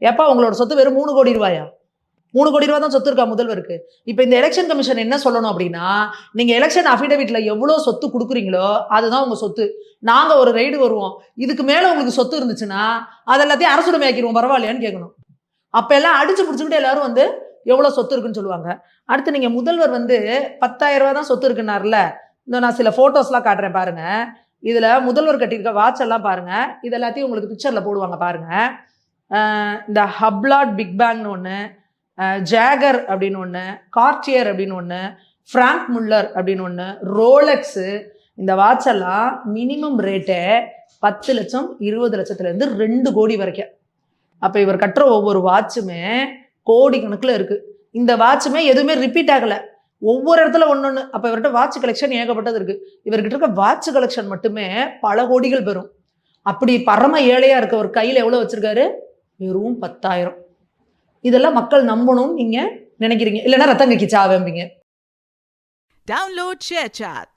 ஏப்பா உங்களோட சொத்து வெறும் 3 கோடி ரூபாயா? 3 கோடி ரூபாய் தான் சொத்து இருக்கா முதல்வருக்கு? இப்ப இந்த எலெக்ஷன் கமிஷன் என்ன சொல்லணும் அப்படின்னா, நீங்க எலெக்ஷன் அஃபிடவிட்ல எவ்வளவு சொத்து குடுக்குறீங்களோ அதுதான் உங்க சொத்து. நாங்க ஒரு ரெய்டு வருவோம். இதுக்கு மேல உங்களுக்கு சொத்து இருந்துச்சுன்னா, அது எல்லாத்தையும் அரசுடைமை ஆக்கிருவோம் பரவாயில்லையான்னு கேட்கணும். அப்ப எல்லாம் அடிச்சு புடிச்சுக்கிட்டு எல்லாரும் வந்து எவ்வளவு சொத்து இருக்குன்னு சொல்லுவாங்க. அடுத்து நீங்க முதல்வர் வந்து 10,000 ரூபாய் தான் சொத்து இருக்குன்னார்ல. நான் சில போட்டோஸ்லாம் காட்டுறேன் பாருங்க. இதுல முதல்வர் கட்டியிருக்க வாட்ச் எல்லாம் பாருங்க. இது எல்லாத்தையும் உங்களுக்கு பிக்சர்ல போடுவாங்க பாருங்க. இந்த ஹப்லாட் பிக் பேங்னு ஒண்ணு, ஜாகர் அப்படின்னு ஒண்ணு, கார்டியர் அப்படின்னு ஒண்ணு, பிராங்க் முல்லர் அப்படின்னு ஒண்ணு, ரோலெக்ஸ், இந்த வாட்ச் எல்லாம் மினிமம் ரேட்டே 10 லட்சம் 20 லட்சத்துல இருந்து 2 கோடி வரைக்கும். அப்ப இவர் கட்டுற ஒவ்வொரு வாட்சுமே கோடி கணக்குல இருக்கு. இந்த வாட்சுமே எதுவுமே ரிப்பீட் ஆகல. ஒவ்வொரு இடத்துல ஒன்னொன்னு. அப்ப இவர்கிட்ட வாட்ச் கலெக்ஷன் ஏகப்பட்டது இருக்கு. இவர்கிட்ட இருக்க வாட்ச் கலெக்ஷன் மட்டுமே பல கோடிகள் பெறும். அப்படி பரம ஏழையா இருக்க ஒரு கையில எவ்வளவு வச்சிருக்காரு? வெறும் 10,000. இதெல்லாம் மக்கள் நம்பணும்னு நீங்க நினைக்கிறீங்க. இல்லைன்னா ரத்தம் கக்கி சாவேம்பீங்க. Download ShareChat.